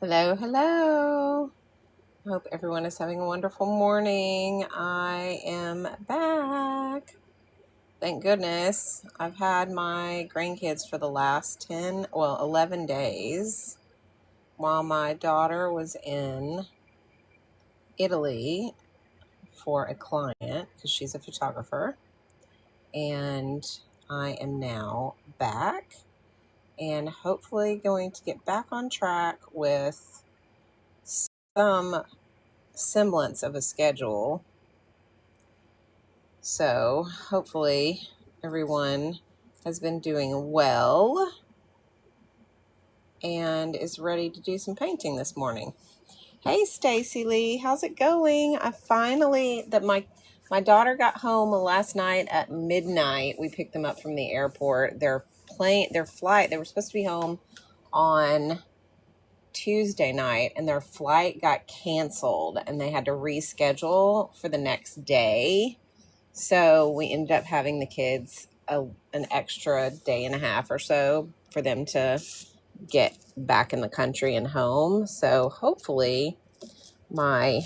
Hello, hello. I hope everyone is having a wonderful morning. I am back. Thank goodness. I've had my grandkids for the last 11 days while my daughter was in Italy for a client because she's a photographer. And I am now back and hopefully going to get back on track with some semblance of a schedule. So hopefully everyone has been doing well and is ready to do some painting this morning. Hey Stacy Lee, how's it going? My daughter got home last night at midnight. We picked them up from the airport. Their flight, they were supposed to be home on Tuesday night and their flight got canceled and they had to reschedule for the next day. So we ended up having the kids an extra day and a half or so for them to get back in the country and home. So hopefully my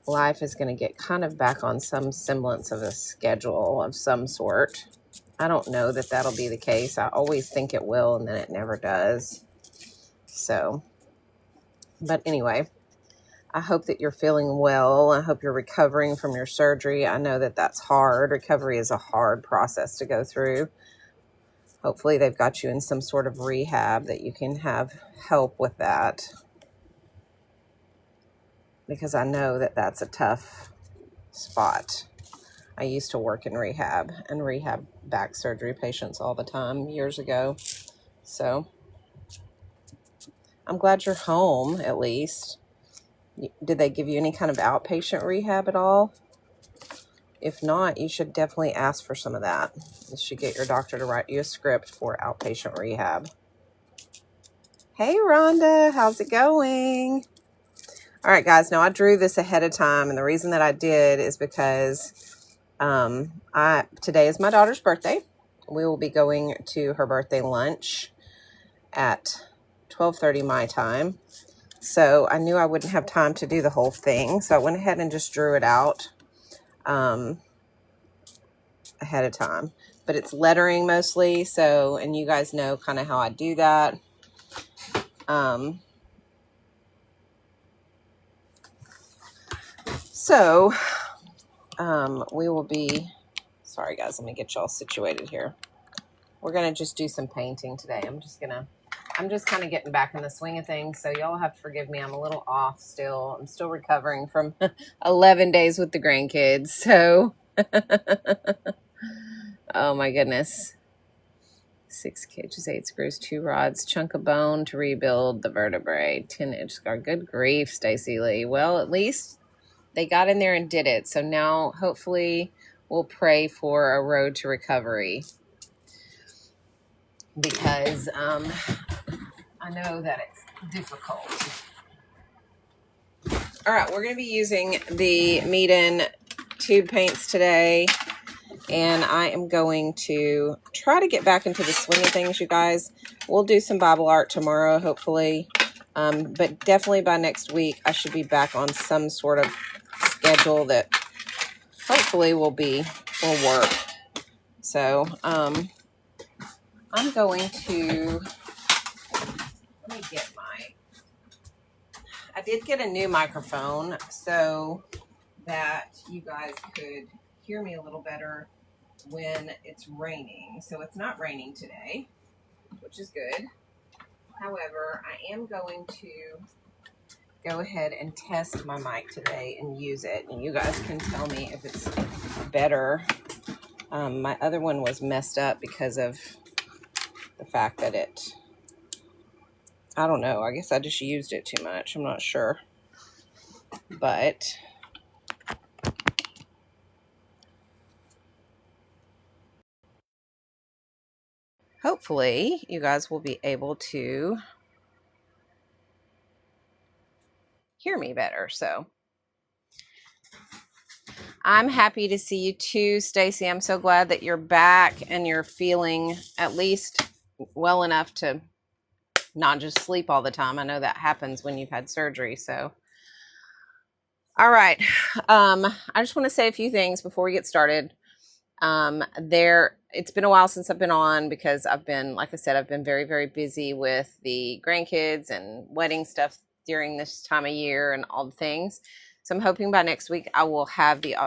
life is going to get kind of back on some semblance of a schedule of some sort. I don't know that that'll be the case. I always think it will, and then it never does. So, but anyway, I hope that you're feeling well. I hope you're recovering from your surgery. I know that that's hard. Recovery is a hard process to go through. Hopefully they've got you in some sort of rehab that you can have help with that. Because I know that that's a tough spot. I used to work in rehab and rehab back surgery patients all the time years ago. So I'm glad you're home at least. Did they give you any kind of outpatient rehab at all? If not, you should definitely ask for some of that. You should get your doctor to write you a script for outpatient rehab. Hey, Rhonda, how's it going? All right, guys, now I drew this ahead of time, and the reason that I did is because today is my daughter's birthday. We will be going to her birthday lunch at 12:30 my time. So I knew I wouldn't have time to do the whole thing. So I went ahead and just drew it out ahead of time. But it's lettering mostly. So, and you guys know kind of how I do that. We will be, sorry guys, let me get y'all situated here. We're going to just do some painting today. I'm just kind of getting back in the swing of things, so y'all have to forgive me. I'm a little off still. I'm still recovering from 11 days with the grandkids, so oh my goodness. 6 cages, 8 screws, 2 rods, chunk of bone to rebuild the vertebrae, 10-inch scar. Good grief, Stacy Lee. Well, at least they got in there and did it, so now hopefully we'll pray for a road to recovery. Because I know that it's difficult. All right, we're going to be using the Meeden tube paints today, and I am going to try to get back into the swing of things, you guys. We'll do some Bible art tomorrow, hopefully, but definitely by next week, I should be back on some sort of schedule that hopefully will work. So, I'm going to, let me get I did get a new microphone so that you guys could hear me a little better when it's raining. So it's not raining today, which is good. However, I am going to go ahead and test my mic today and use it. And you guys can tell me if it's better. My other one was messed up because of the fact that I don't know. I guess I just used it too much. I'm not sure. But hopefully you guys will be able to hear me better. So I'm happy to see you too, Stacy. I'm so glad that you're back and you're feeling at least well enough to not just sleep all the time. I know that happens when you've had surgery. So, all right. I just want to say a few things before we get started. It's been a while since I've been on because I've been, like I said, I've been very, very busy with the grandkids and wedding stuff during this time of year and all the things. So I'm hoping by next week I will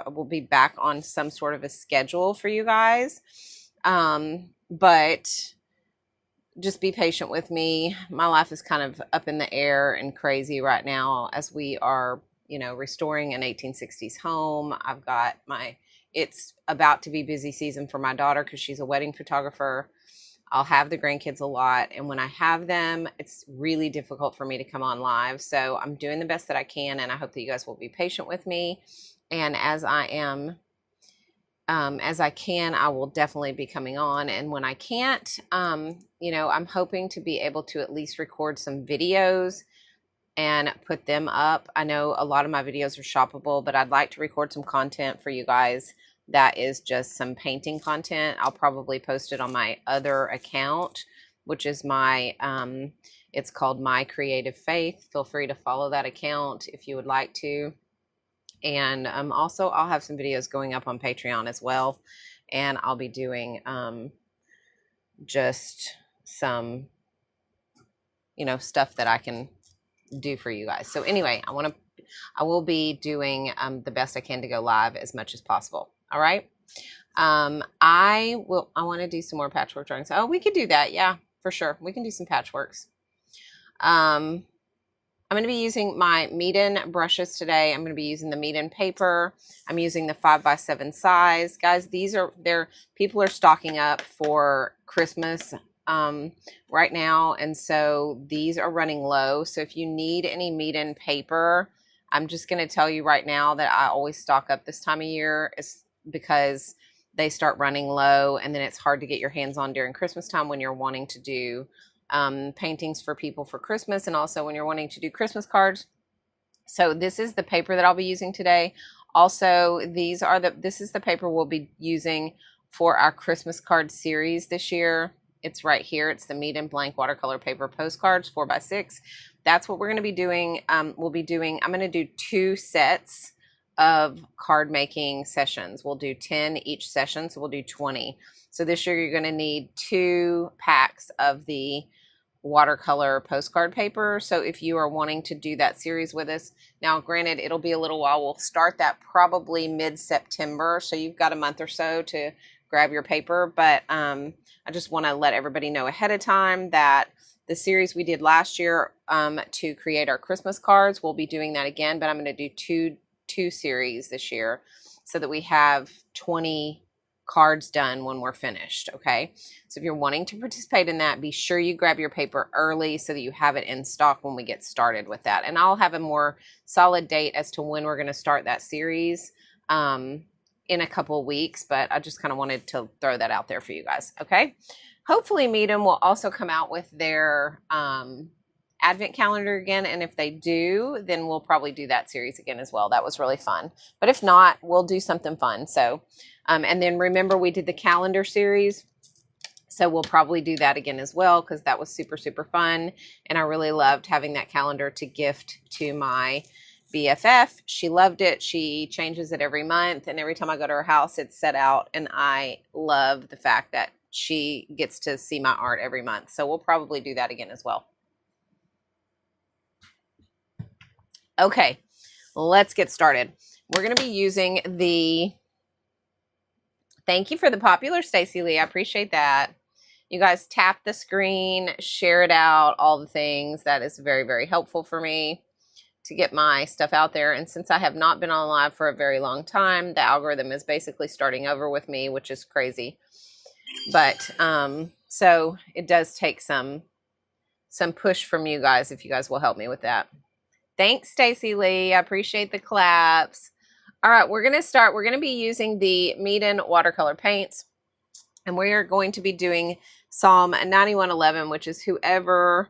we'll be back on some sort of a schedule for you guys. But just be patient with me. My life is kind of up in the air and crazy right now as we are, restoring an 1860s home. It's about to be busy season for my daughter because she's a wedding photographer. I'll have the grandkids a lot. And when I have them, it's really difficult for me to come on live. So I'm doing the best that I can. And I hope that you guys will be patient with me. And as I can, I will definitely be coming on. And when I can't, I'm hoping to be able to at least record some videos and put them up. I know a lot of my videos are shoppable, but I'd like to record some content for you guys that is just some painting content. I'll probably post it on my other account, which is it's called My Creative Faith. Feel free to follow that account if you would like to. And also I'll have some videos going up on Patreon as well. And I'll be doing just some, stuff that I can do for you guys. So anyway, I will be doing the best I can to go live as much as possible. All right. I want to do some more patchwork drawings. Oh, we could do that. Yeah, for sure. We can do some patchworks. I'm going to be using my Meeden brushes today. I'm going to be using the Meeden paper. I'm using the 5x7 size. Guys, people are stocking up for Christmas right now. And so these are running low. So if you need any Meeden paper, I'm just going to tell you right now that I always stock up this time of year is because they start running low and then it's hard to get your hands on during Christmas time when you're wanting to do paintings for people for Christmas and also when you're wanting to do Christmas cards. So this is the paper that I'll be using today. Also, this is the paper we'll be using for our Christmas card series this year. It's right here. It's the Meeden blank watercolor paper postcards 4x6. That's what we're going to be doing. I'm going to do 2 sets of card making sessions. We'll do 10 each session, so we'll do 20. So this year you're going to need 2 packs of the watercolor postcard paper. So if you are wanting to do that series with us, now granted it'll be a little while. We'll start that probably mid-September, so you've got a month or so to grab your paper. But I just want to let everybody know ahead of time that the series we did last year to create our Christmas cards, we'll be doing that again, but I'm going to do two series this year so that we have 20 cards done when we're finished. Okay. So if you're wanting to participate in that, be sure you grab your paper early so that you have it in stock when we get started with that. And I'll have a more solid date as to when we're going to start that series in a couple of weeks, but I just kind of wanted to throw that out there for you guys. Okay. Hopefully Meeden will also come out with their advent calendar again. And if they do, then we'll probably do that series again as well. That was really fun. But if not, we'll do something fun. So, and then remember we did the calendar series. So we'll probably do that again as well because that was super, super fun. And I really loved having that calendar to gift to my BFF. She loved it. She changes it every month. And every time I go to her house, it's set out. And I love the fact that she gets to see my art every month. So we'll probably do that again as well. Okay, let's get started. We're going to be using thank you for the popular, Stacy Lee. I appreciate that. You guys tap the screen, share it out, all the things. That is very, very helpful for me to get my stuff out there. And since I have not been on live for a very long time, the algorithm is basically starting over with me, which is crazy. But so it does take some push from you guys if you guys will help me with that. Thanks, Stacy Lee. I appreciate the claps. All right, we're going to start. We're going to be using the Meeden watercolor paints, and we are going to be doing Psalm 91:11, which is whoever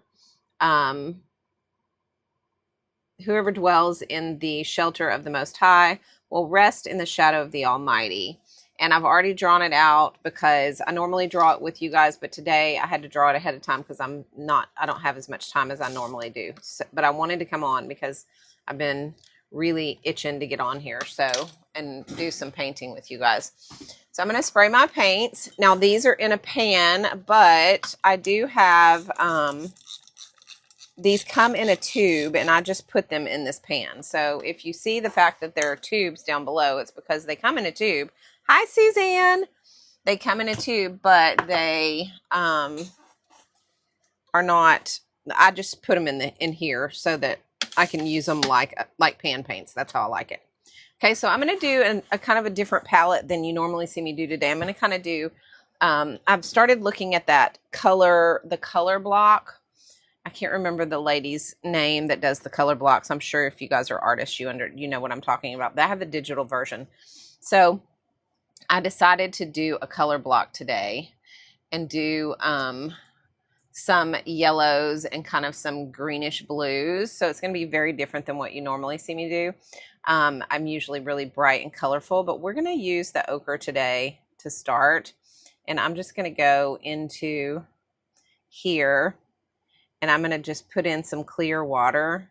dwells in the shelter of the Most High will rest in the shadow of the Almighty. And I've already drawn it out because I normally draw it with you guys, but today I had to draw it ahead of time because I don't have as much time as I normally do. So, but I wanted to come on because I've been really itching to get on here and do some painting with you guys. So I'm going to spray my paints. Now these are in a pan, but I do have, these come in a tube and I just put them in this pan. So if you see the fact that there are tubes down below, it's because they come in a tube. Hi, Suzanne. They come in a tube, but they are not, I just put them in here so that I can use them like pan paints. That's how I like it. Okay, so I'm going to do a kind of a different palette than you normally see me do today. I'm going to kind of do, I've started looking at that color, the color block. I can't remember the lady's name that does the color blocks. I'm sure if you guys are artists, you know what I'm talking about. But I have the digital version. So I decided to do a color block today and do some yellows and kind of some greenish blues. So it's going to be very different than what you normally see me do. I'm usually really bright and colorful, but we're going to use the ochre today to start. And I'm just going to go into here and I'm going to just put in some clear water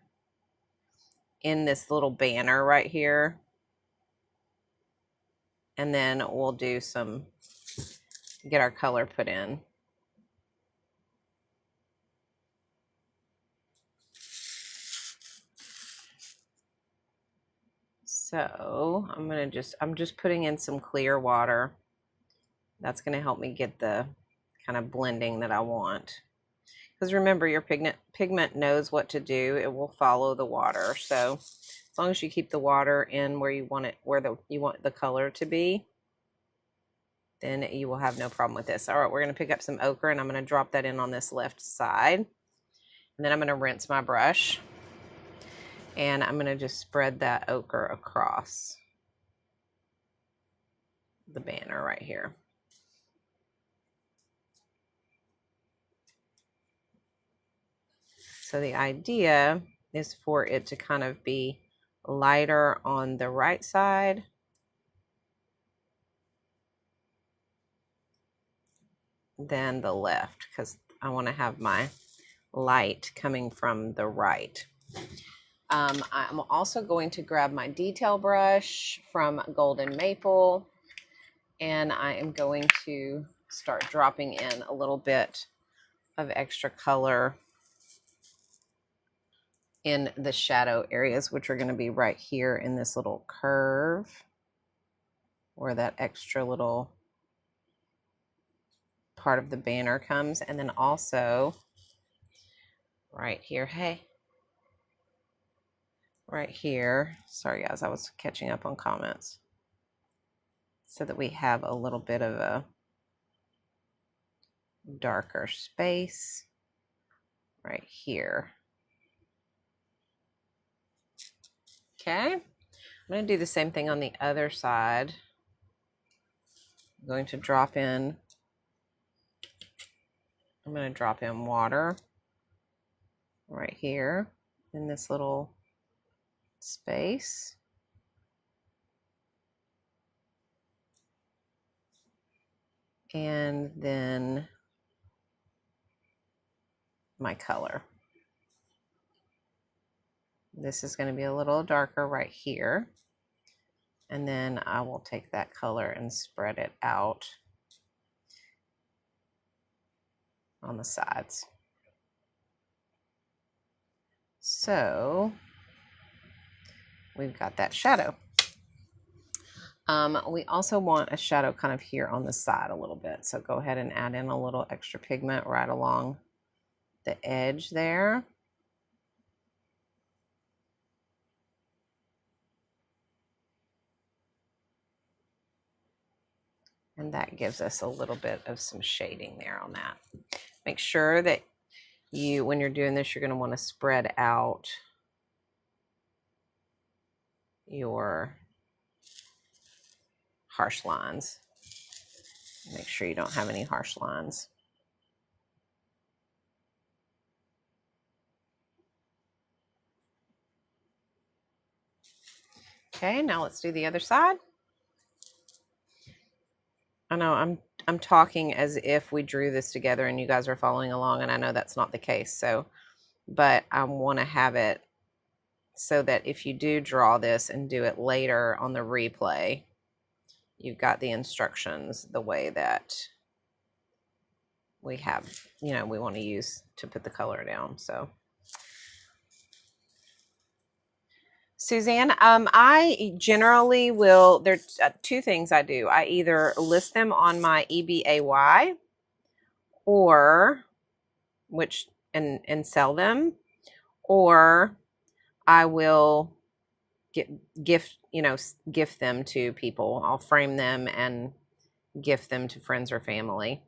in this little banner right here. And then we'll do get our color put in. So I'm just putting in some clear water. That's going to help me get the kind of blending that I want. Because remember, your pigment knows what to do. It will follow the water. So as long as you keep the water in where you want it, you want the color to be, then you will have no problem with this. All right, we're going to pick up some ochre and I'm going to drop that in on this left side. And then I'm going to rinse my brush. And I'm going to just spread that ochre across the banner right here. So the idea is for it to kind of be lighter on the right side than the left, because I want to have my light coming from the right. I'm also going to grab my detail brush from Golden Maple, and I am going to start dropping in a little bit of extra color in the shadow areas, which are going to be right here in this little curve where that extra little part of the banner comes. And then also right here, right here. Sorry guys, I was catching up on comments. So that we have a little bit of a darker space right here. Okay, I'm going to do the same thing on the other side. I'm going to drop in water right here in this little space. And then my color. This is going to be a little darker right here. And then I will take that color and spread it out on the sides. So we've got that shadow. We also want a shadow kind of here on the side a little bit. So go ahead and add in a little extra pigment right along the edge there. And that gives us a little bit of some shading there on that. Make sure that when you're doing this, you're going to want to spread out your harsh lines. Make sure you don't have any harsh lines. Okay, now let's do the other side. I know I'm talking as if we drew this together and you guys are following along, and I know that's not the case. So, but I want to have it so that if you do draw this and do it later on the replay, you've got the instructions the way that we have, you know, we want to use to put the color down. So Suzanne, I generally will, there's two things I do. I either list them on my EBAY or which and sell them, or I will gift them to people. I'll frame them and gift them to friends or family.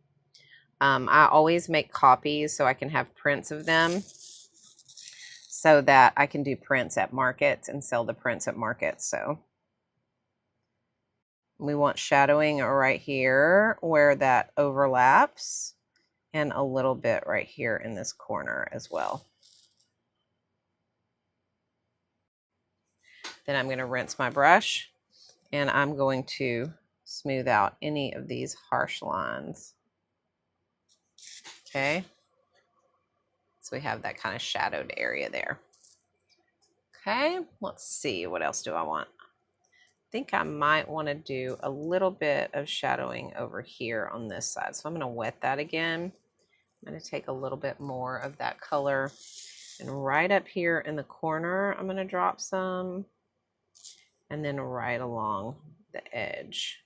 I always make copies so I can have prints of them, so that I can do prints at markets and sell the prints at markets. So we want shadowing right here where that overlaps, and a little bit right here in this corner as well. Then I'm going to rinse my brush, and I'm going to smooth out any of these harsh lines. Okay, so we have that kind of shadowed area there. Okay, let's see, what else do I want? I think I might want to do a little bit of shadowing over here on this side. So I'm going to wet that again. I'm going to take a little bit more of that color, and right up here in the corner, I'm going to drop some, and then right along the edge.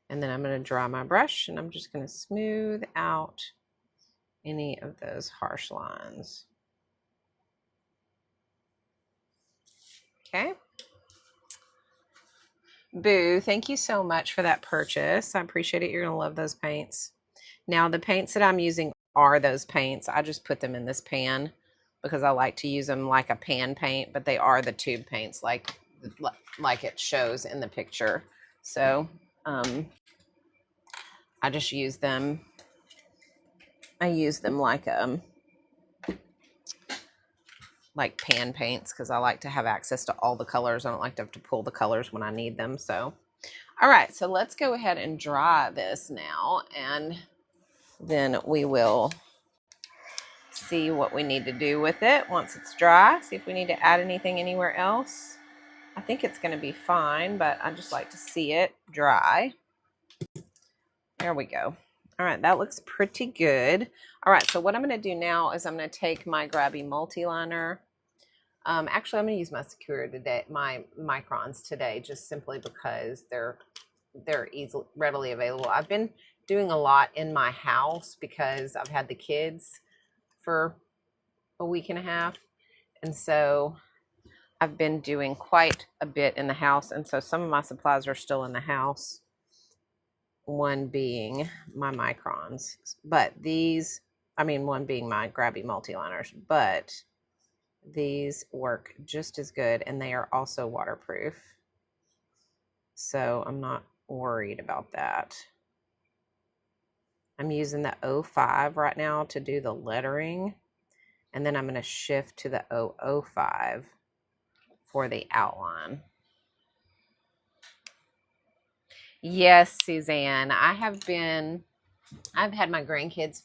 And then I'm going to dry my brush, and I'm just going to smooth out any of those harsh lines. Okay. Boo, thank you so much for that purchase. I appreciate it. You're going to love those paints. Now, the paints that I'm using are those paints. I just put them in this pan because I like to use them like a pan paint, but they are the tube paints like it shows in the picture. So I just use them. I use them like pan paints because I like to have access to all the colors. I don't like to have to pull the colors when I need them. So, all right, so let's go ahead and dry this now, and then we will see what we need to do with it once it's dry. See if we need to add anything anywhere else. I think it's going to be fine, but I just like to see it dry. There we go. All right, that looks pretty good. All right, so what I'm going to do now is I'm going to take my Grabby multi-liner. Actually, I'm going to use my Secura today, my microns today, just simply because they're readily available. I've been doing a lot in my house because I've had the kids for a week and a half, and so I've been doing quite a bit in the house, and so some of my supplies are still in the house, one being my microns, but these, I mean, one being my Grabby multi-liners, but these work just as good, and they are also waterproof, so I'm not worried about that. I'm using the 05 right now to do the lettering, and then I'm going to shift to the 005 for the outline. Yes, Suzanne, I've had my grandkids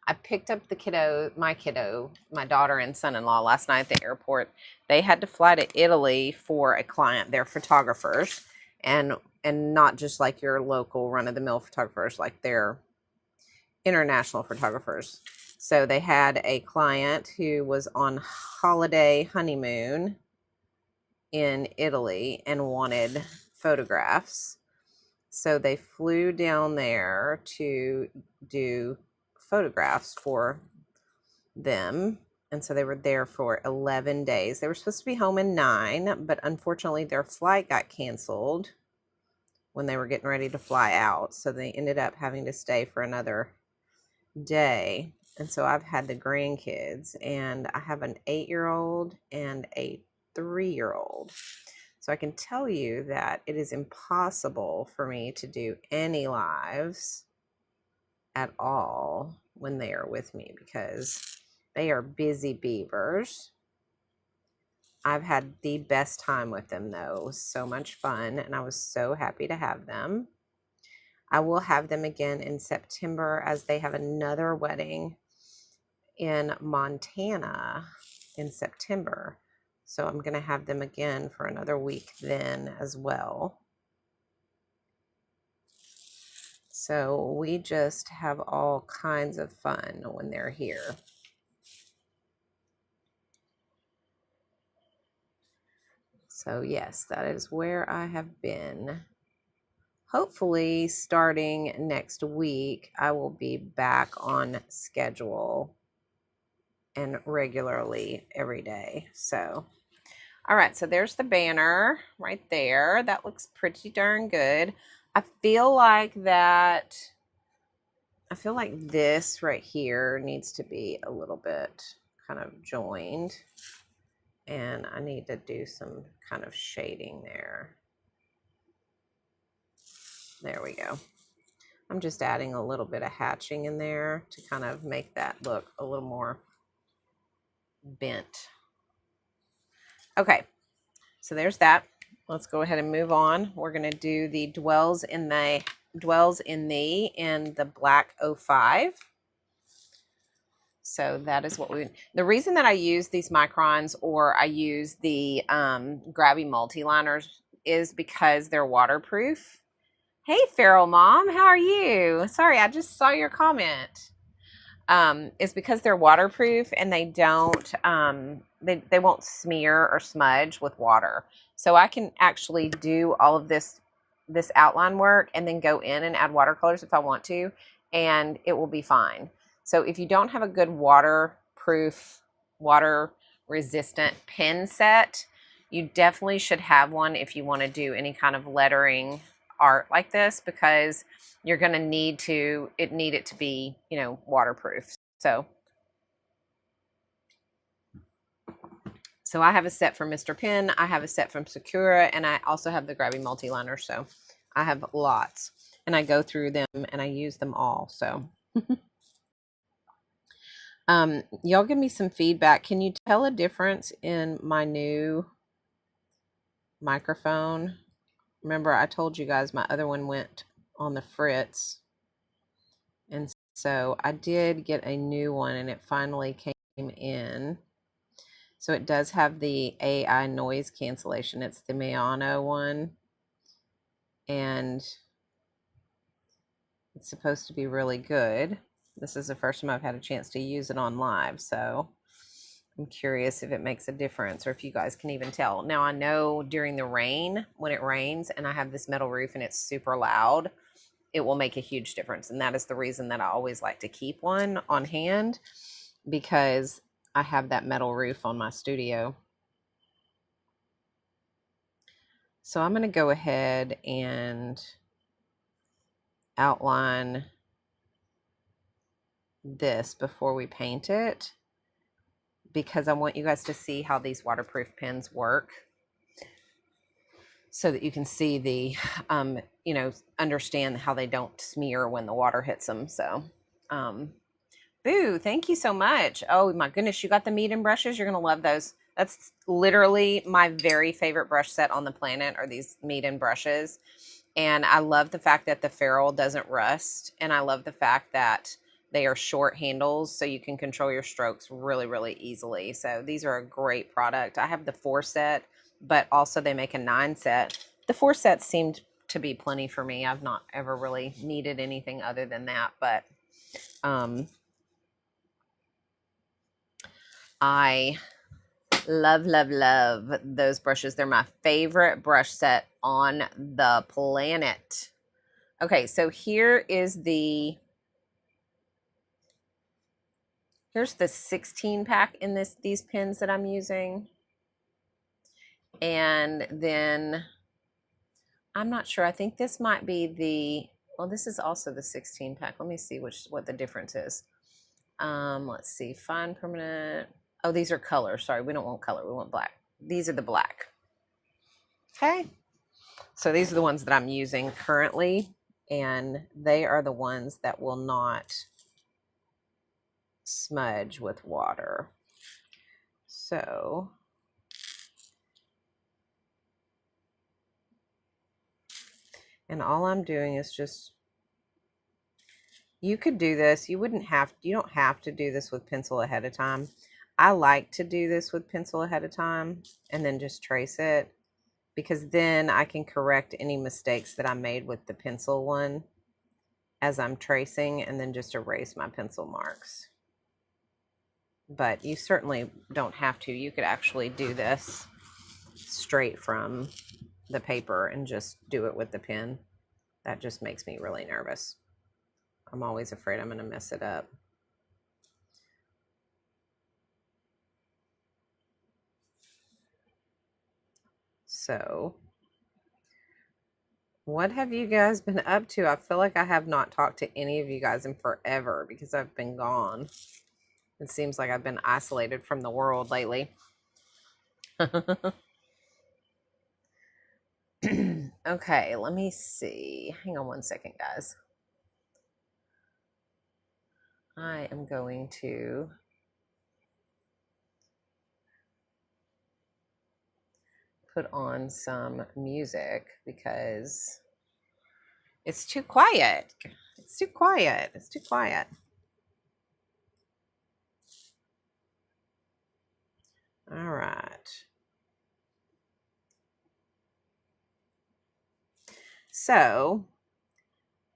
I picked up my daughter and son-in-law last night at the airport. They had to fly to Italy for a client. They're photographers, and not just like your local run-of-the-mill photographers, like they're international photographers. So they had a client who was on holiday honeymoon in Italy and wanted photographs. So they flew down there to do photographs for them. And so they were there for 11 days. They were supposed to be home in 9, but unfortunately their flight got canceled when they were getting ready to fly out. So they ended up having to stay for another day. And so I've had the grandkids, and I have an 8-year-old and a 3-year-old. So I can tell you that it is impossible for me to do any lives at all when they are with me, because They are busy beavers. I've had the best time with them, though. It was so much fun, and I was so happy to have them. I will have them again in September as they have another wedding in Montana in September. So I'm going to have them again for another week then as well. So we just have all kinds of fun when they're here. So yes, that is where I have been. Hopefully starting next week, I will be back on schedule and regularly every day. So, all right, so there's the banner right there. That looks pretty darn good. I feel like this right here needs to be a little bit kind of joined. And I need to do some kind of shading there. There we go. I'm just adding a little bit of hatching in there to kind of make that look a little more bent. Okay, so there's that. Let's go ahead and move on. We're going to do the dwells in the black 05. So that is what the reason that I use these microns or I use the Grabby multi-liners is because they're waterproof. Hey, Feral Mom, how are you? Sorry, I just saw your comment. It's because they're waterproof and they don't, they won't smear or smudge with water. So I can actually do all of this outline work and then go in and add watercolors if I want to, and it will be fine. So if you don't have a good waterproof, water resistant pen set, you definitely should have one if you want to do any kind of lettering art like this, because you're going to need it to be, you know, waterproof. So I have a set from Mr. Pen, I have a set from Sakura, and I also have the Grabby multi-liner. So I have lots, and I go through them and I use them all. So y'all give me some feedback. Can you tell a difference in my new microphone? Remember, I told you guys my other one went on the fritz. And so I did get a new one and it finally came in. So it does have the AI noise cancellation. It's the Mayano one. And it's supposed to be really good. This is the first time I've had a chance to use it on live. So I'm curious if it makes a difference or if you guys can even tell. Now I know during the rain, when it rains and I have this metal roof and it's super loud, it will make a huge difference. And that is the reason that I always like to keep one on hand, because I have that metal roof on my studio. So I'm going to go ahead and outline this before we paint it, because I want you guys to see how these waterproof pens work, so that you can see the, you know, understand how they don't smear when the water hits them. So, Boo, thank you so much. Oh my goodness, you got the Meeden brushes. You're going to love those. That's literally my very favorite brush set on the planet are these Meeden brushes. And I love the fact that the ferrule doesn't rust. And I love the fact that they are short handles, so you can control your strokes really, really easily. So these are a great product. I have the 4 set, but also they make a 9 set. The 4 sets seemed to be plenty for me. I've not ever really needed anything other than that, but I love, love, love those brushes. They're my favorite brush set on the planet. Okay, so here's the 16 pack in these pens that I'm using. And then I'm not sure. I think this might be well, this is also the 16 pack. Let me see what the difference is. Let's see, fine permanent. Oh, these are color. Sorry, we don't want color. We want black. These are the black. Okay. So these are the ones that I'm using currently, and they are the ones that will not smudge with water. So and all I'm doing is just, you could do this. You don't have to do this with pencil ahead of time. I like to do this with pencil ahead of time and then just trace it, because then I can correct any mistakes that I made with the pencil one as I'm tracing, and then just erase my pencil marks. But you certainly don't have to. You could actually do this straight from the paper and just do it with the pen. That just makes me really nervous. I'm always afraid I'm going to mess it up. So, what have you guys been up to? I feel like I have not talked to any of you guys in forever because I've been gone. It seems like I've been isolated from the world lately. Okay, let me see. Hang on one second, guys. I am going to put on some music because it's too quiet. It's too quiet. It's too quiet. All right. So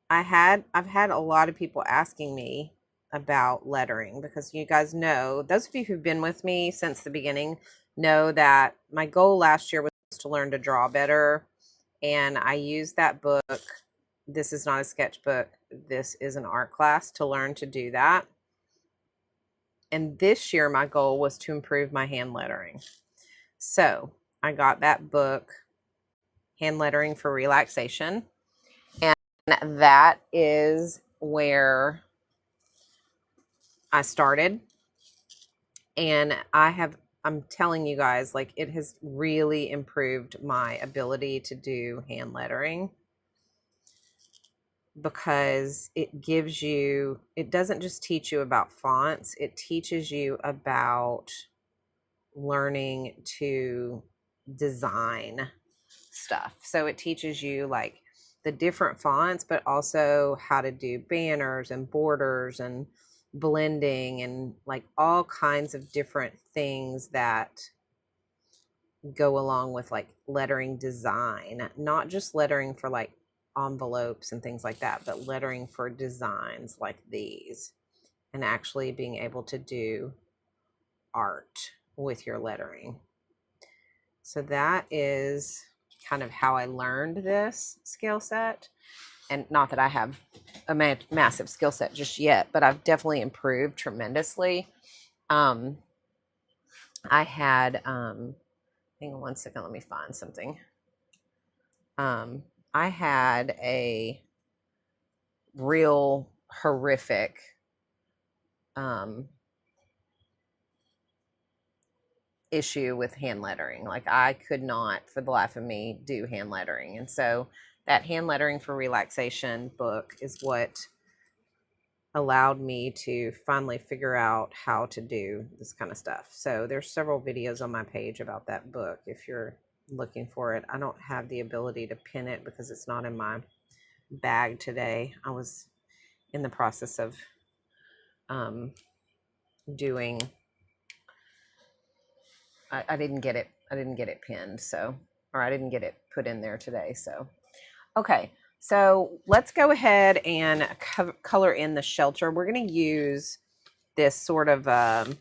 I've had a lot of people asking me about lettering, because you guys know, those of you who've been with me since the beginning know that my goal last year was to learn to draw better. And I used that book. This is not a sketchbook. This is an art class, to learn to do that. And this year, my goal was to improve my hand lettering. So I got that book, Hand Lettering for Relaxation. And that is where I started. And I'm telling you guys, like, it has really improved my ability to do hand lettering, because it doesn't just teach you about fonts, it teaches you about learning to design stuff. So it teaches you like the different fonts, but also how to do banners and borders and blending and like all kinds of different things that go along with like lettering design, not just lettering for like envelopes and things like that, but lettering for designs like these, and actually being able to do art with your lettering. So that is kind of how I learned this skill set. And not that I have a massive skill set just yet, but I've definitely improved tremendously. I had, hang on one second, let me find something. I had a real horrific issue with hand lettering. Like, I could not for the life of me do hand lettering. And so that Hand Lettering for Relaxation book is what allowed me to finally figure out how to do this kind of stuff. So there's several videos on my page about that book if you're looking for it. I don't have the ability to pin it because it's not in my bag today. I was in the process of doing, I didn't get it pinned, so, or I didn't get it put in there today. So okay, so let's go ahead and color in the shelter. We're going to use this sort of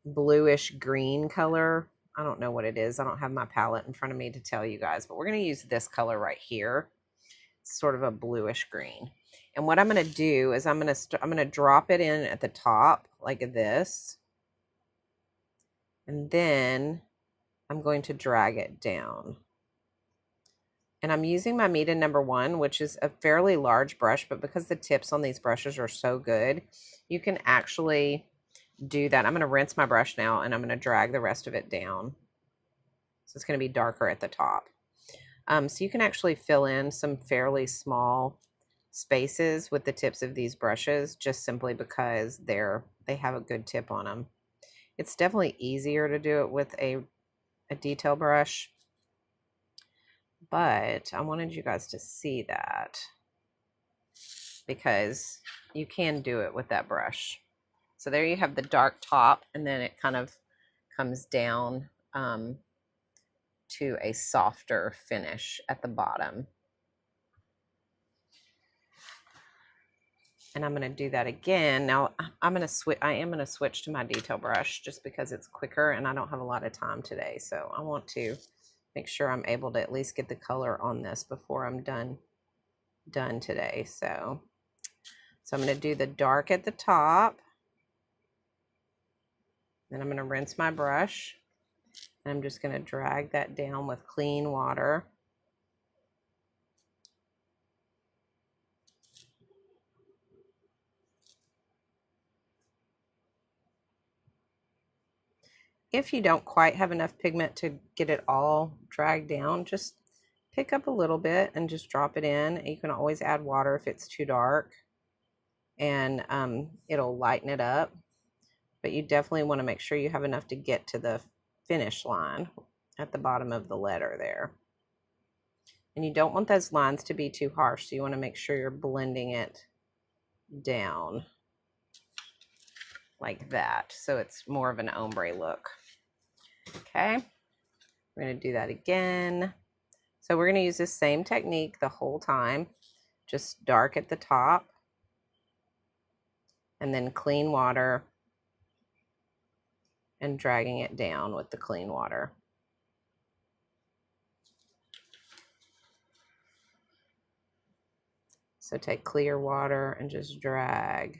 bluish green color. I don't know what it is. I don't have my palette in front of me to tell you guys, but we're going to use this color right here. It's sort of a bluish green. And what I'm going to do is I'm going to drop it in at the top like this. And then I'm going to drag it down. And I'm using my Mita #1, which is a fairly large brush, but because the tips on these brushes are so good, you can actually do that. I'm going to rinse my brush now, and I'm going to drag the rest of it down. So it's going to be darker at the top. So you can actually fill in some fairly small spaces with the tips of these brushes, just simply because they have a good tip on them. It's definitely easier to do it with a detail brush, but I wanted you guys to see that because you can do it with that brush. So there you have the dark top, and then it kind of comes down to a softer finish at the bottom. And I'm going to do that again. Now I am going to switch to my detail brush just because it's quicker and I don't have a lot of time today. So I want to make sure I'm able to at least get the color on this before I'm done today. So I'm going to do the dark at the top. Then I'm going to rinse my brush. And I'm just going to drag that down with clean water. If you don't quite have enough pigment to get it all dragged down, just pick up a little bit and just drop it in. You can always add water if it's too dark, and it'll lighten it up. But you definitely want to make sure you have enough to get to the finish line at the bottom of the letter there. And you don't want those lines to be too harsh, so you want to make sure you're blending it down like that, so it's more of an ombre look. Okay, we're going to do that again. So we're going to use the same technique the whole time, just dark at the top and then clean water and dragging it down with the clean water. So take clear water and just drag.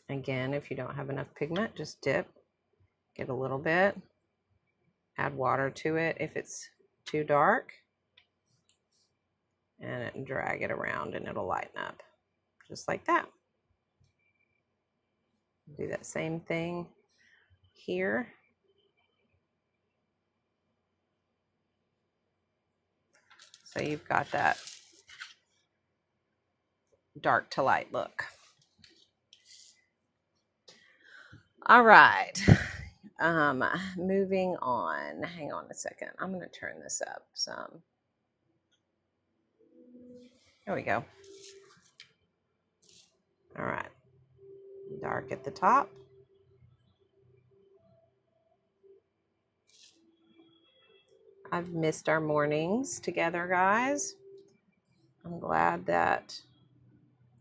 Again, if you don't have enough pigment, just dip, get a little bit, add water to it if it's too dark, and drag it around and it'll lighten up, just like that. Do that same thing here. So you've got that dark to light look. All right. Moving on. Hang on a second. I'm going to turn this up some. There we go. All right. Dark at the top. I've missed our mornings together, guys. I'm glad that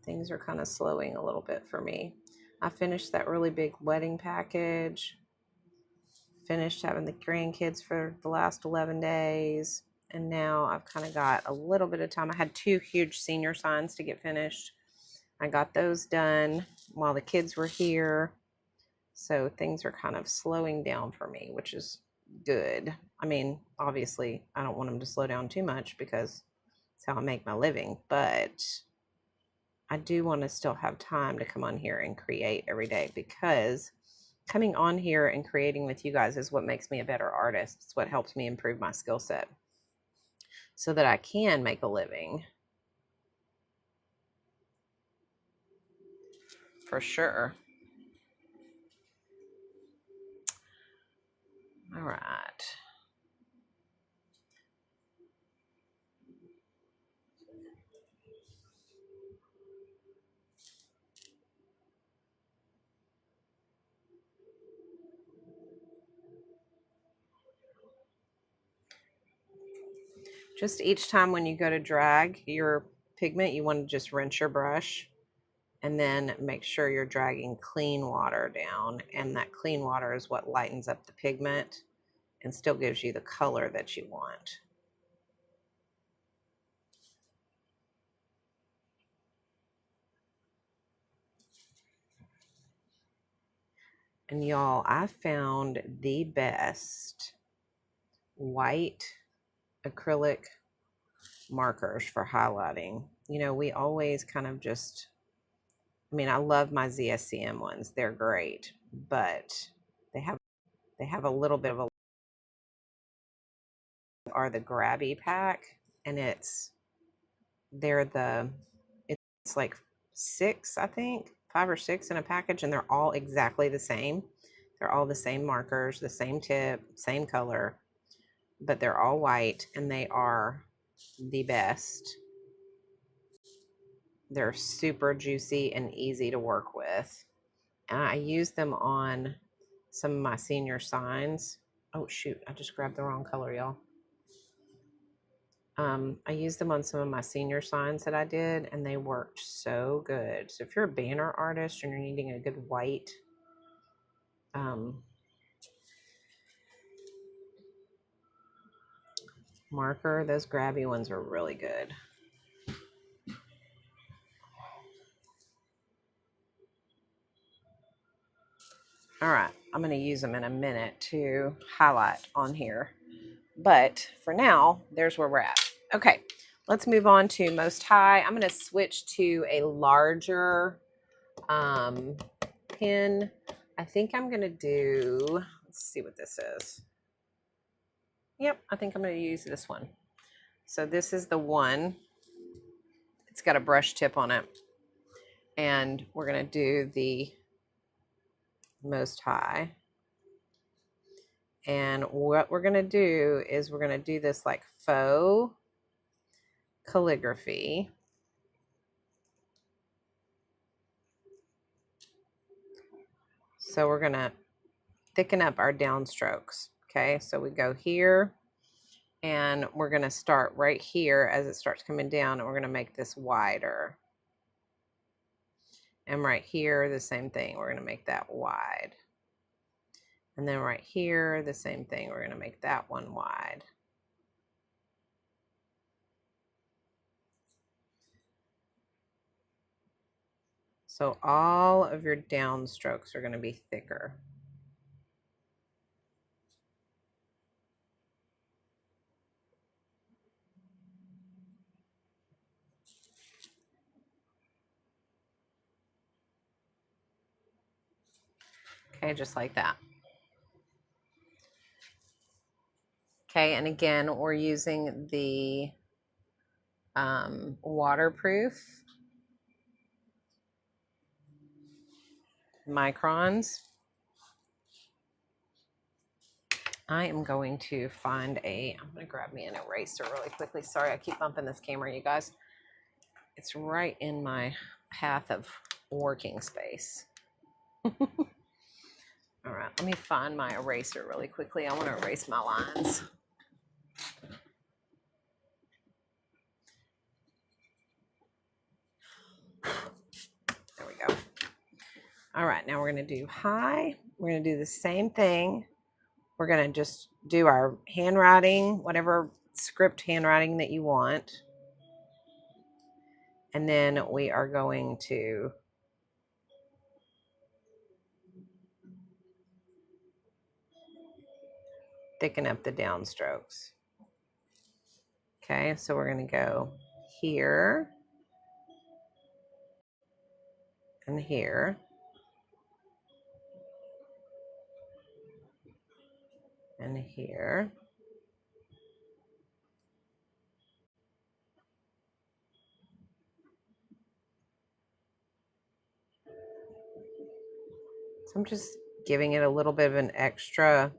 things are kind of slowing a little bit for me. I finished that really big wedding package, finished having the grandkids for the last 11 days, and now I've kind of got a little bit of time. I had 2 huge senior signs to get finished. I got those done while the kids were here, so things are kind of slowing down for me, which is good. I mean, obviously, I don't want them to slow down too much because it's how I make my living, but I do want to still have time to come on here and create every day, because coming on here and creating with you guys is what makes me a better artist. It's what helps me improve my skill set so that I can make a living. For sure. All right. Just each time when you go to drag your pigment, you want to just rinse your brush and then make sure you're dragging clean water down. And that clean water is what lightens up the pigment and still gives you the color that you want. And y'all, I found the best white acrylic markers for highlighting. You know, we always kind of just, I mean, I love my ZSCM ones. They're great, but they have a little bit of a are the Grabby pack, and it's like 6, I think, 5 or 6 in a package, and they're all exactly the same. They're all the same markers, the same tip, same color, but they're all white, and they are the best. They're super juicy and easy to work with. And I use them on some of my senior signs. Oh shoot, I just grabbed the wrong color, y'all. I used them on some of my senior signs that I did, and they worked so good. So if you're a banner artist and you're needing a good white marker, those Grabby ones are really good. All right, I'm going to use them in a minute to highlight on here. But for now, there's where we're at. Okay, let's move on to Most High. I'm going to switch to a larger pen. I think I'm going to do, let's see what this is. Yep, I think I'm going to use this one. So this is the one. It's got a brush tip on it. And we're going to do the Most High. And what we're going to do is we're going to do this like faux calligraphy. So we're going to thicken up our downstrokes. Okay, so we go here, and we're going to start right here as it starts coming down, and we're going to make this wider. And right here, the same thing. We're going to make that wide. And then right here, the same thing. We're going to make that one wide. So all of your downstrokes are going to be thicker. Okay, just like that. Okay, and again, we're using the waterproof microns. I am going to find I'm going to grab me an eraser really quickly. Sorry, I keep bumping this camera, you guys. It's right in my path of working space. All right, let me find my eraser really quickly. I want to erase my lines. There we go. All right, now we're going to do high. We're going to do the same thing. We're going to just do our handwriting, whatever script handwriting that you want. And then we are going to thicken up the downstrokes. Okay, so we're going to go here and here. And here. So I'm just giving it a little bit of an extra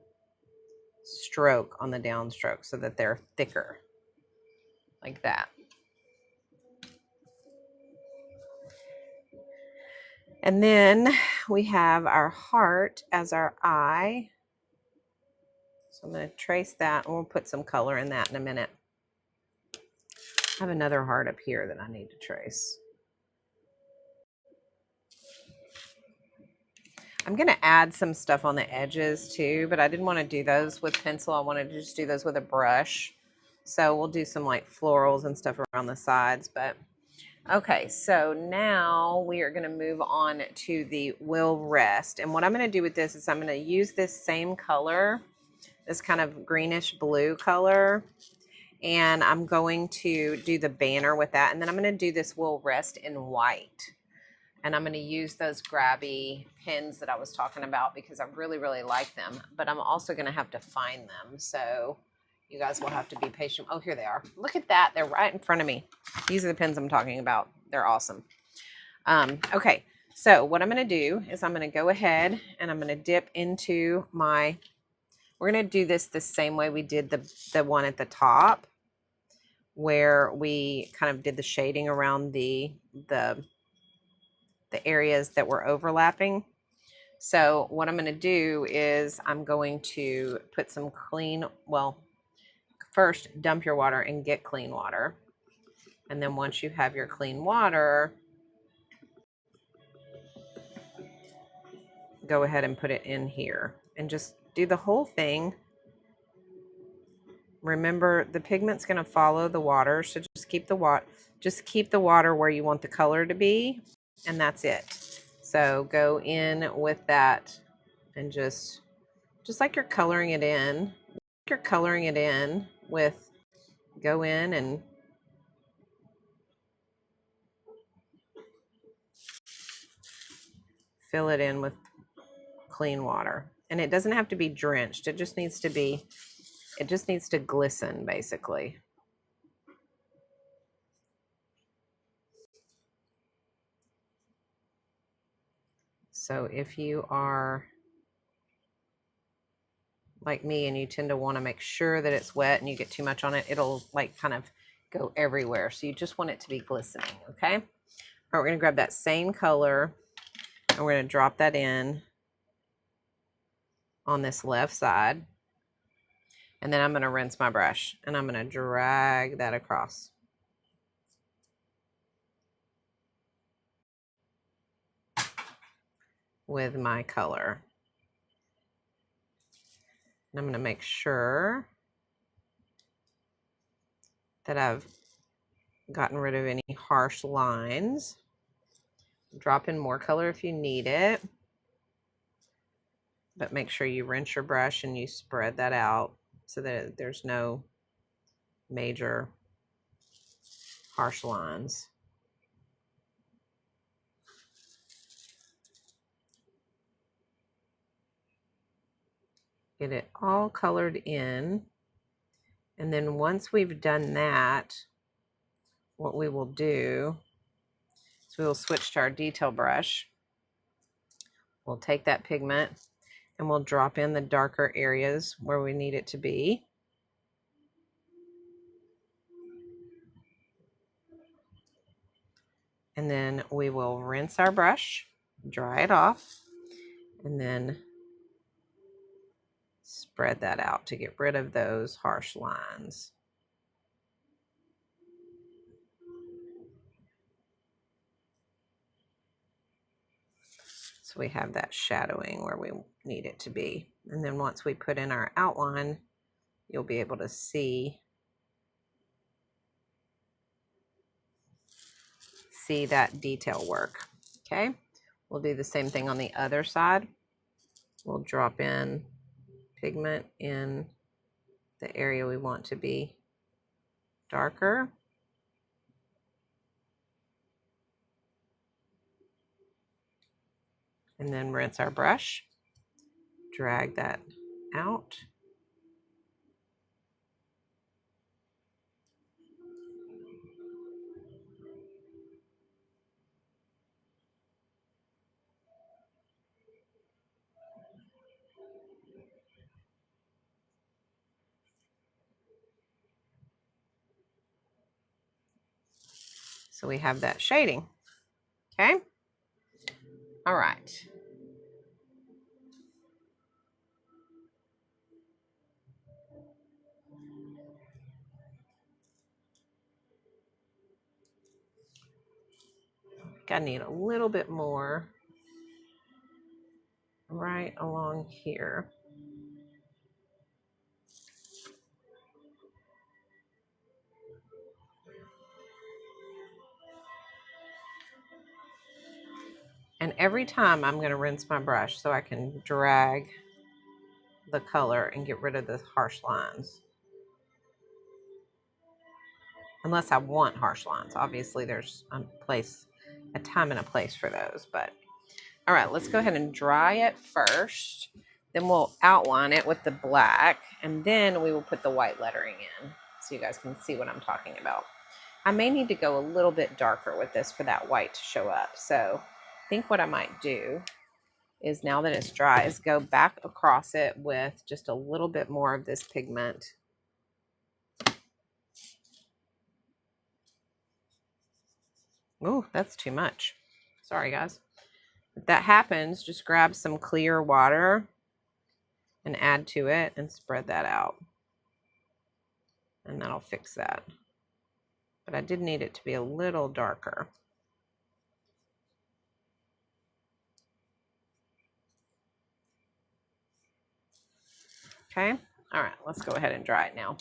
stroke on the downstroke so that they're thicker, like that. And then we have our heart as our eye. So I'm going to trace that, and we'll put some color in that in a minute. I have another heart up here that I need to trace. I'm going to add some stuff on the edges too, but I didn't want to do those with pencil. I wanted to just do those with a brush. So we'll do some like florals and stuff around the sides. But okay, so now we are going to move on to the will rest. And what I'm going to do with this is I'm going to use this same color, this kind of greenish blue color. And I'm going to do the banner with that. And then I'm going to do this will rest in white. And I'm going to use those Grabby pins that I was talking about because I really, really like them. But I'm also going to have to find them. So you guys will have to be patient. Oh, here they are. Look at that. They're right in front of me. These are the pens I'm talking about. They're awesome. Okay, so what I'm going to do is I'm going to go ahead and I'm going to dip into my, we're going to do this the same way we did the one at the top, where we kind of did the shading around the areas that were overlapping. So what I'm going to do is I'm going to put some clean, well, first dump your water and get clean water. And then once you have your clean water, go ahead and put it in here and just do the whole thing. Remember, the pigment's going to follow the water, so just keep the water where you want the color to be, and that's it. So go in with that and just like you're coloring it in. You're coloring it in with, go in and fill it in with clean water. And it doesn't have to be drenched. It just needs to glisten, basically. So if you are like me and you tend to want to make sure that it's wet and you get too much on it, it'll like kind of go everywhere. So you just want it to be glistening, okay? All right, we're going to grab that same color and we're going to drop that in on this left side. And then I'm going to rinse my brush and I'm going to drag that across. With my color. And I'm going to make sure that I've gotten rid of any harsh lines. Drop in more color if you need it. But make sure you rinse your brush and you spread that out so that there's no major harsh lines. Get it all colored in. And then once we've done that, what we will do is we will switch to our detail brush. We'll take that pigment and we'll drop in the darker areas where we need it to be. And then we will rinse our brush, dry it off, and then spread that out to get rid of those harsh lines. So we have that shadowing where we need it to be. And then once we put in our outline, you'll be able to see that detail work. Okay, we'll do the same thing on the other side. We'll drop in pigment in the area we want to be darker. And then rinse our brush, drag that out. So we have that shading, okay? All right. I need a little bit more right along here. And every time I'm going to rinse my brush so I can drag the color and get rid of the harsh lines. Unless I want harsh lines. Obviously there's a time and a place for those. But all right, let's go ahead and dry it first. Then we'll outline it with the black, and then we will put the white lettering in so you guys can see what I'm talking about. I may need to go a little bit darker with this for that white to show up. So I think what I might do is, now that it's dry, is go back across it with just a little bit more of this pigment. Oh, that's too much. Sorry, guys. If that happens, just grab some clear water and add to it and spread that out. And that'll fix that. But I did need it to be a little darker. Okay. All right, let's go ahead and dry it now.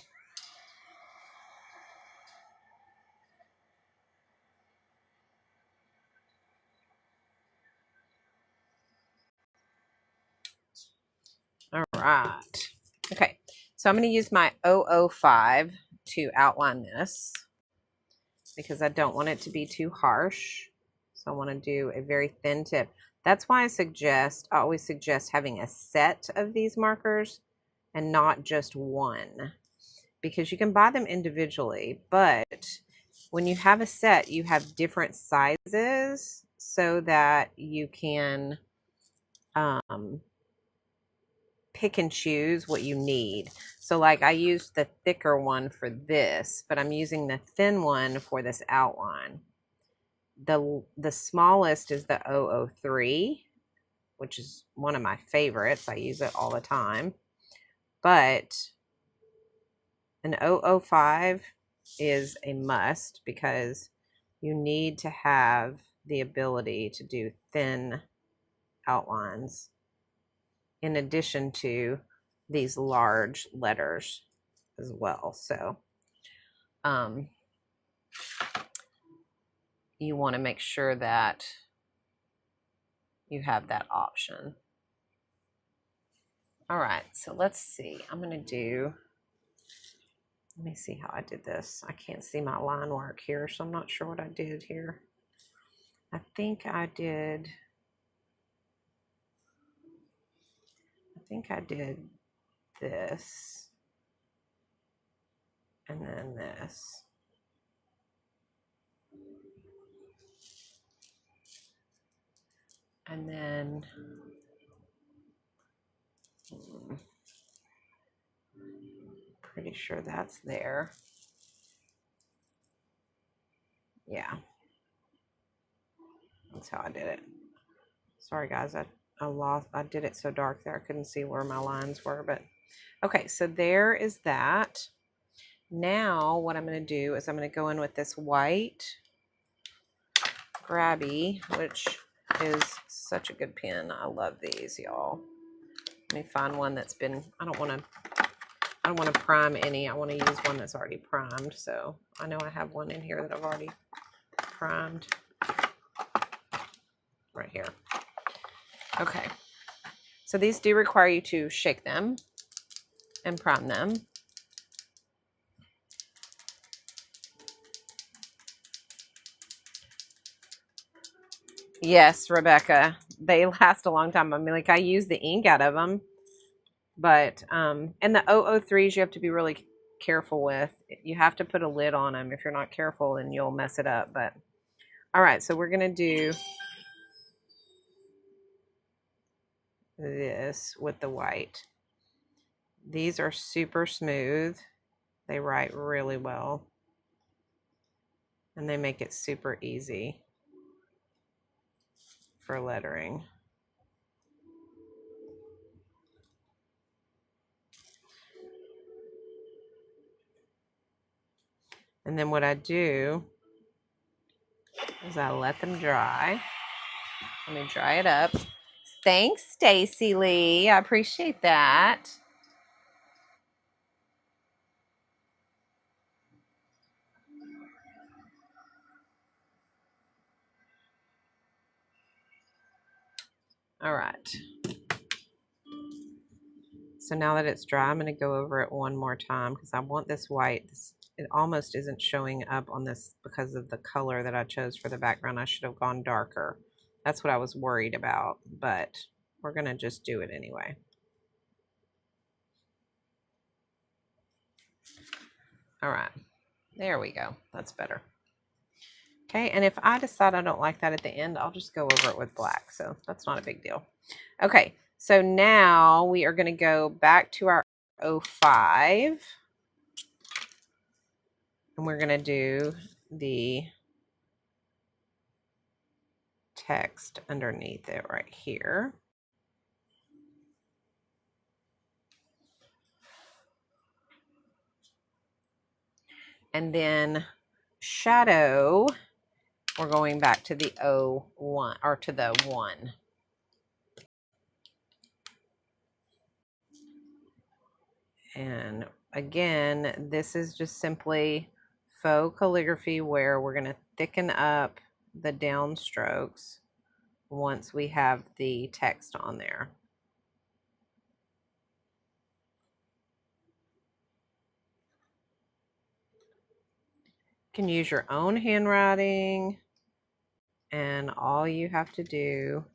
All right. Okay, so I'm going to use my 005 to outline this because I don't want it to be too harsh. So I want to do a very thin tip. That's why I always suggest having a set of these markers and not just one, because you can buy them individually, but when you have a set, you have different sizes so that you can pick and choose what you need. So like I used the thicker one for this, but I'm using the thin one for this outline. The smallest is the 003, which is one of my favorites. I use it all the time. But an 005 is a must because you need to have the ability to do thin outlines in addition to these large letters as well. So you want to make sure that you have that option. All right, so let's see. I'm going to do, let me see how I did this. I can't see my line work here, so I'm not sure what I did here. I think I did this and then this. And then pretty sure that's there. Yeah, that's how I did it. Sorry guys, I did it so dark there I couldn't see where my lines were, but okay, so there is that. Now what I'm going to do is I'm going to go in with this white Grabby, which is such a good pen. I love these, y'all. Let me find one that's been, I don't want to prime any. I want to use one that's already primed. So I know I have one in here that I've already primed right here. Okay. So these do require you to shake them and prime them. Yes, Rebecca, they last a long time. I mean, like I use the ink out of them, but and the 003s you have to be really careful with. You have to put a lid on them. If you're not careful, then you'll mess it up. But all right, so we're gonna do this with the white. These are super smooth. They write really well, and they make it super easy for lettering. And then what I do is I let them dry. Let me dry it up. Thanks, Stacy Lee. I appreciate that. All right. So now that it's dry, I'm going to go over it one more time because I want this white. It almost isn't showing up on this because of the color that I chose for the background. I should have gone darker. That's what I was worried about, but we're going to just do it anyway. All right, there we go. That's better. Okay, and if I decide I don't like that at the end, I'll just go over it with black. So that's not a big deal. Okay, so now we are going to go back to our 05. And we're going to do the text underneath it right here. And then shadow, we're going back to the 01 or to the 1. And again, this is just simply faux calligraphy where we're going to thicken up the downstrokes once we have the text on there. You can use your own handwriting, and all you have to do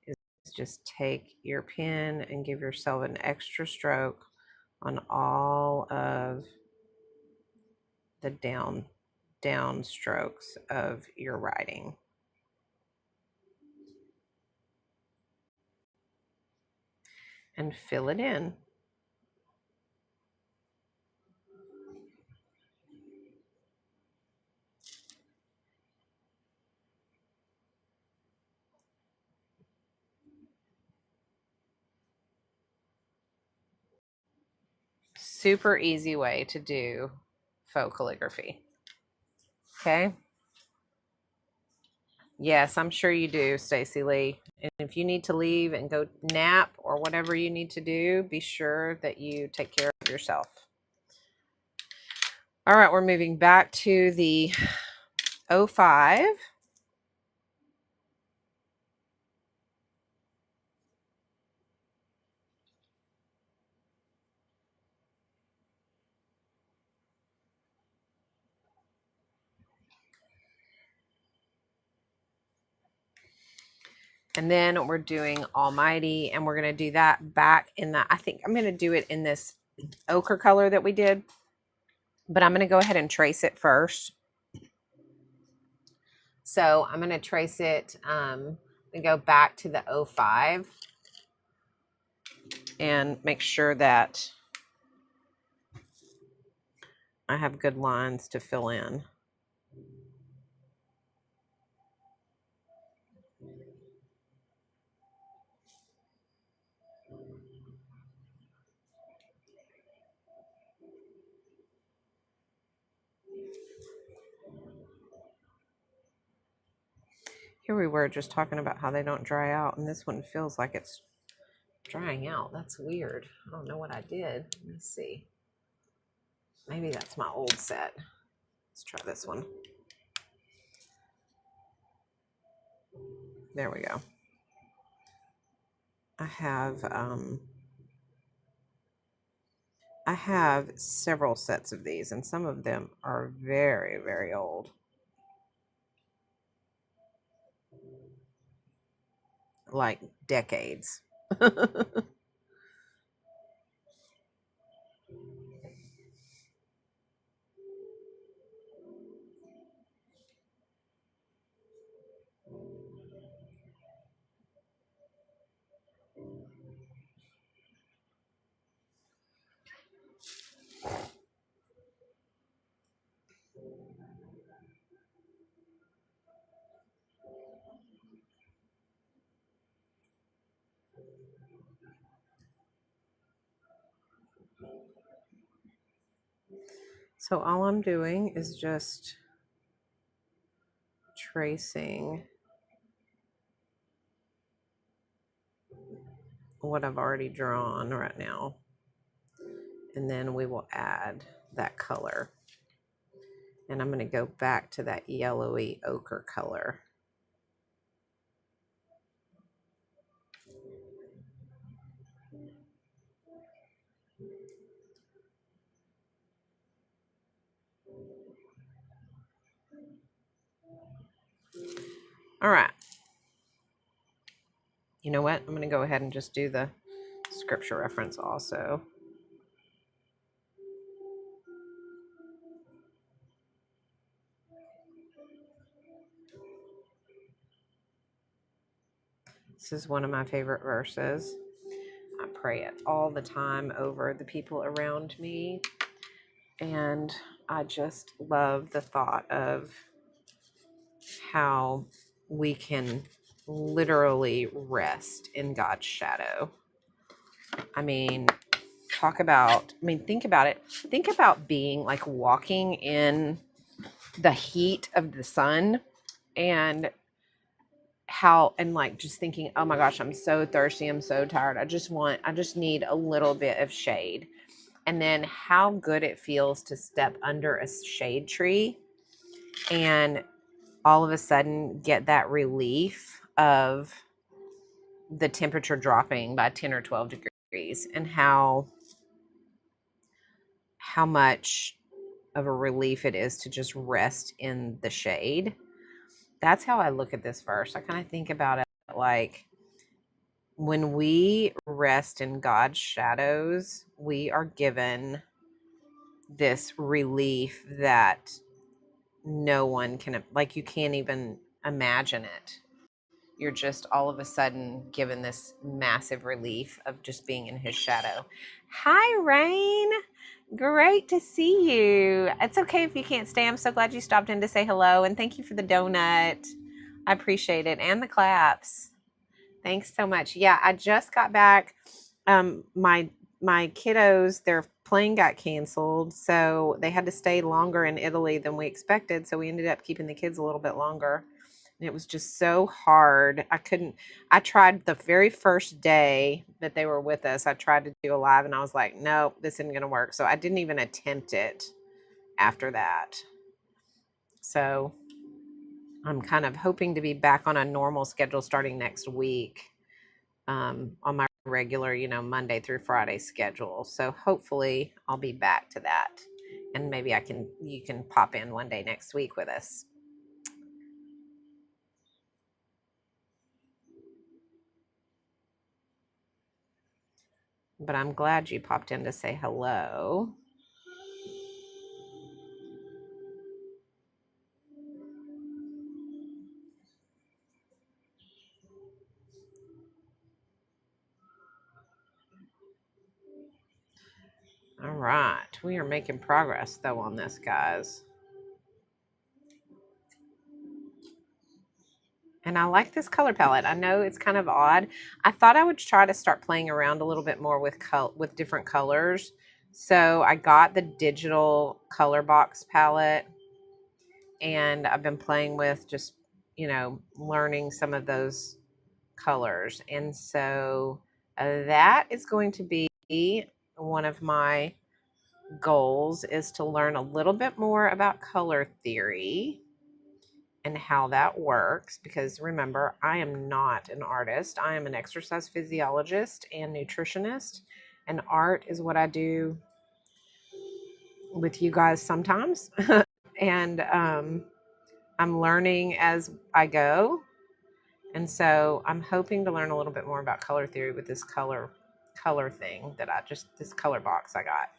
is just take your pen and give yourself an extra stroke on all of the down strokes of your writing. And fill it in. Super easy way to do faux calligraphy. Okay. Yes, I'm sure you do, Stacy Lee. And if you need to leave and go nap or whatever you need to do, be sure that you take care of yourself. All right, we're moving back to the 05. And then we're doing Almighty, and we're going to do that back in the, I think I'm going to do it in this ochre color that we did, but I'm going to go ahead and trace it first. So I'm going to trace it and go back to the 05 and make sure that I have good lines to fill in. Here we were just talking about how they don't dry out, and this one feels like it's drying out. That's weird. I don't know what I did. Let me see. Maybe that's my old set. Let's try this one. There we go. I have several sets of these, and some of them are very, very old. Like decades. So all I'm doing is just tracing what I've already drawn right now. And then we will add that color. And I'm going to go back to that yellowy ochre color. All right. You know what? I'm going to go ahead and just do the scripture reference also. This is one of my favorite verses. I pray it all the time over the people around me. And I just love the thought of how we can literally rest in God's shadow. I mean, think about it. Think about being like walking in the heat of the sun and like just thinking, oh my gosh, I'm so thirsty. I'm so tired. I just need a little bit of shade. And then how good it feels to step under a shade tree and all of a sudden get that relief of the temperature dropping by 10 or 12 degrees, and how much of a relief it is to just rest in the shade. That's how I look at this verse. I kind of think about it like when we rest in God's shadows, we are given this relief that no one can, like, you can't even imagine it. You're just all of a sudden given this massive relief of just being in his shadow. Hi, Rain. Great to see you. It's okay if you can't stay. I'm so glad you stopped in to say hello, and thank you for the donut. I appreciate it, and the claps. Thanks so much. Yeah, I just got back. My kiddos, their plane got canceled, so they had to stay longer in Italy than we expected. So we ended up keeping the kids a little bit longer. And it was just so hard. I tried the very first day that they were with us. I tried to do a live and I was like, no, this isn't going to work. So I didn't even attempt it after that. So I'm kind of hoping to be back on a normal schedule starting next week, on my regular, Monday through Friday schedule. So hopefully I'll be back to that. And maybe you can pop in one day next week with us. But I'm glad you popped in to say hello. All right. We are making progress, though, on this, guys. And I like this color palette. I know it's kind of odd. I thought I would try to start playing around a little bit more with different colors. So I got the digital color box palette, and I've been playing with just, learning some of those colors. And so that is going to be one of my goals, is to learn a little bit more about color theory and how that works, because remember, I am not an artist. I am an exercise physiologist and nutritionist, and art is what I do with you guys sometimes. And I'm learning as I go, and so I'm hoping to learn a little bit more about color theory with this color thing that this color box I got.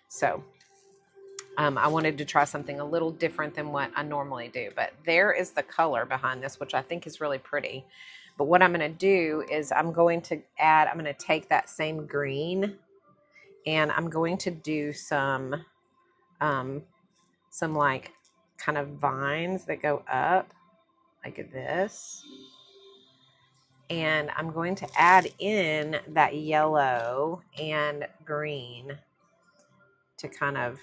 So I wanted to try something a little different than what I normally do. But there is the color behind this, which I think is really pretty. But what I'm going to do is I'm going to take that same green, and I'm going to do some like kind of vines that go up like this. And I'm going to add in that yellow and green to kind of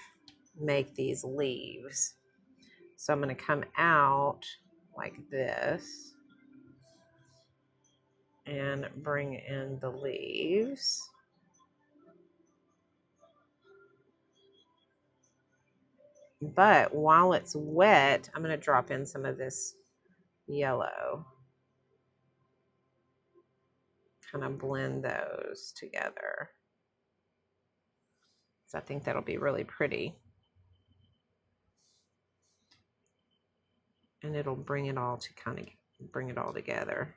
make these leaves. So I'm going to come out like this and bring in the leaves. But while it's wet, I'm going to drop in some of this yellow. Kind of blend those together. So I think that'll be really pretty. And it'll bring it all together.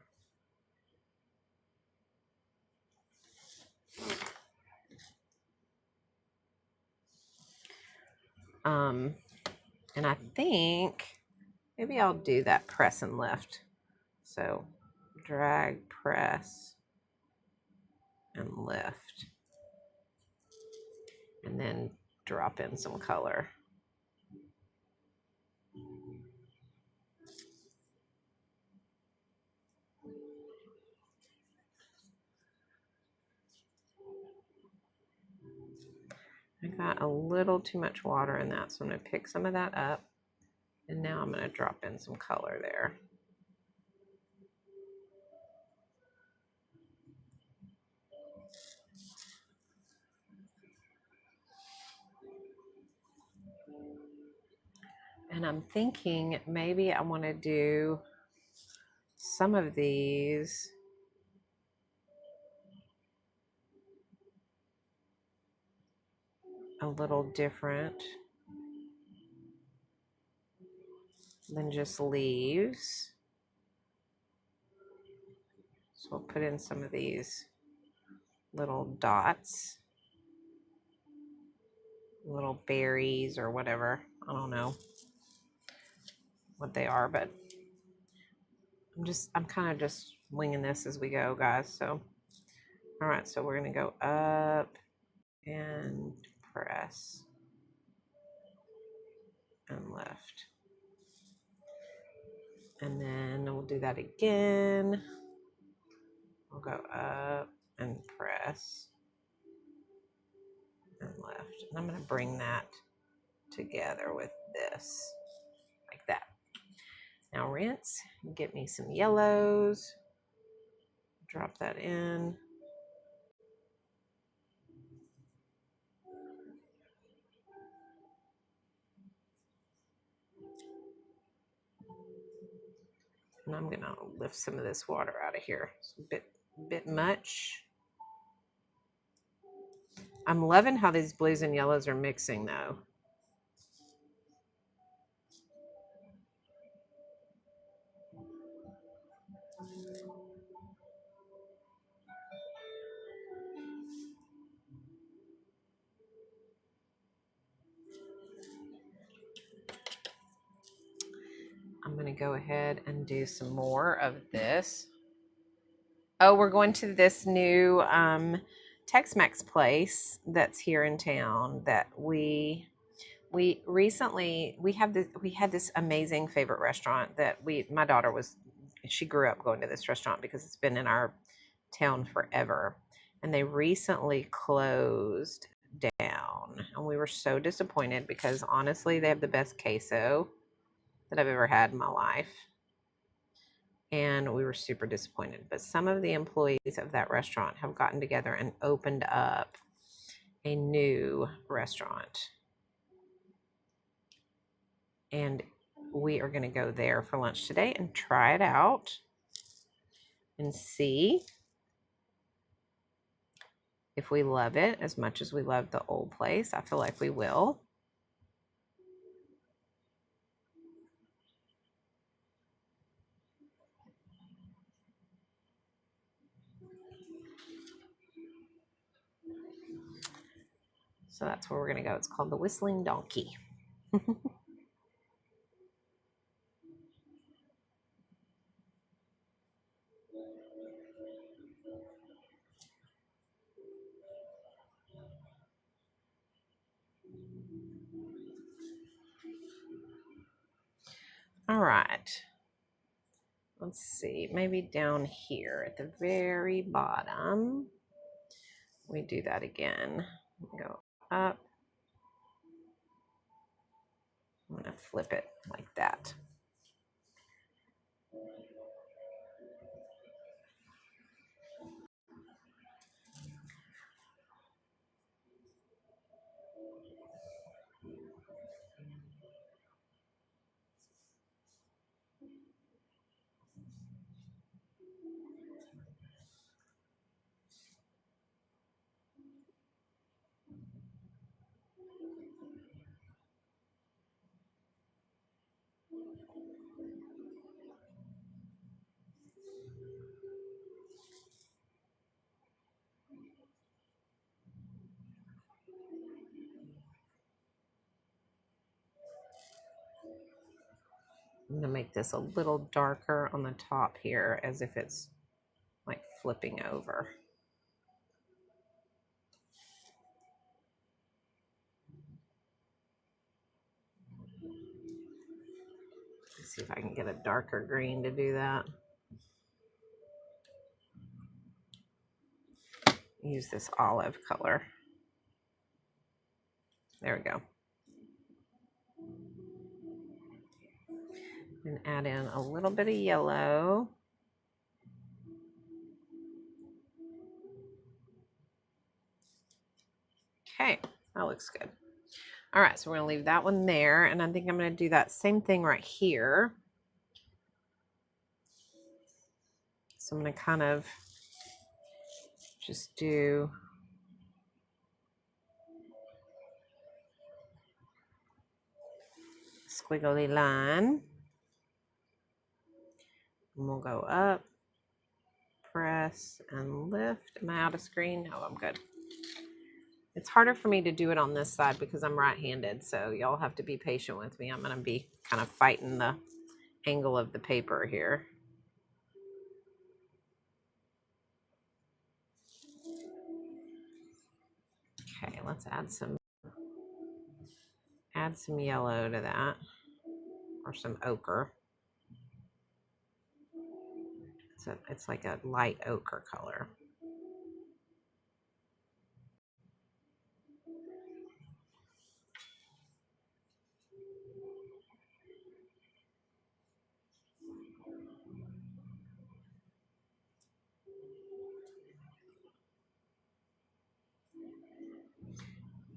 And I think maybe I'll do that press and lift. So drag, press, and lift. And then drop in some color. I got a little too much water in that, so I'm going to pick some of that up. And now I'm going to drop in some color there. And I'm thinking maybe I want to do some of these a little different than just leaves. So I'll put in some of these little dots, little berries or whatever. I don't know what they are, but I'm kind of just winging this as we go, guys. So, all right, so we're going to go up and press and lift. And then we'll do that again. We'll go up and press and lift. And I'm going to bring that together with this, like that. Now rinse, get me some yellows, drop that in. And I'm gonna lift some of this water out of here. It's a bit much. I'm loving how these blues and yellows are mixing though. I'm gonna go ahead and do some more of this. Oh, we're going to this new Tex-Mex place that's here in town that we recently had this amazing favorite restaurant that my daughter she grew up going to this restaurant because it's been in our town forever, and they recently closed down, and we were so disappointed because honestly they have the best queso that I've ever had in my life. And we were super disappointed. But some of the employees of that restaurant have gotten together and opened up a new restaurant. And we are going to go there for lunch today and try it out and see if we love it as much as we love the old place. I feel like we will. So that's where we're going to go. It's called the Whistling Donkey. All right. Let's see. Maybe down here at the very bottom, we do that again. Go up. I'm going to flip it like that. I'm going to make this a little darker on the top here as if it's flipping over. Let's see if I can get a darker green to do that. Use this olive color. There we go. And add in a little bit of yellow. Okay, that looks good. All right, so we're gonna leave that one there, and I think I'm gonna do that same thing right here. So I'm gonna kind of just do squiggly line. And we'll go up, press, and lift. Am I out of screen? No, I'm good. It's harder for me to do it on this side because I'm right-handed, so y'all have to be patient with me. I'm gonna be kind of fighting the angle of the paper here. Okay, let's add some yellow to that, or some ochre. So it's like a light ochre color.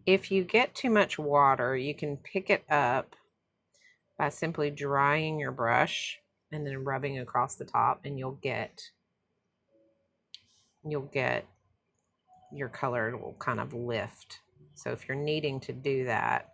If you get too much water, you can pick it up by simply drying your brush and then rubbing across the top, and you'll get your color will kind of lift. So if you're needing to do that,